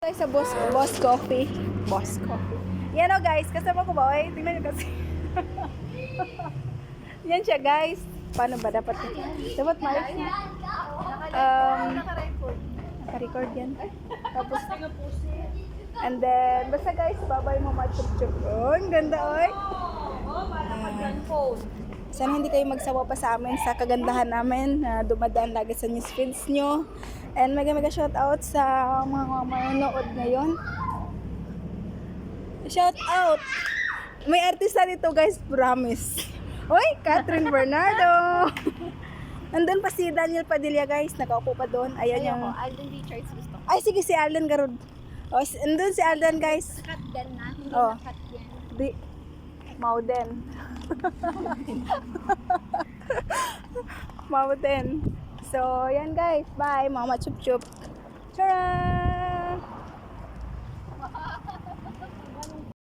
tayo sa Boss Coffee. Boss Coffee. Yan o guys, kasama ko ba? Oy, tingnan nyo kasi. Yan siya guys. Paano ba dapat? Dapat maayos na. Naka-record yan. Tapos, and then, basta guys, babay mo matchup-chup. Oh, ang ganda oy. Sana hindi kayo magsawa pa sa amin sa kagandahan namin na dumadaan lagi sa news feeds nyo. And mega shout out sa mga manonood ngayon. Shout out! May artista dito guys, promise. Hoy, Catherine Bernardo! Nandun pa si Daniel Padilla guys, nakaupo pa doon. Ayan yung... Alden Richards gusto ko. Ay, sige si Alden Garud. Oh, nandun si Alden guys. Cut din na, hindi Oh. na cut yan. Di... Mauden. Mauden. So, yan guys. Bye, mga chup-chup. Charan!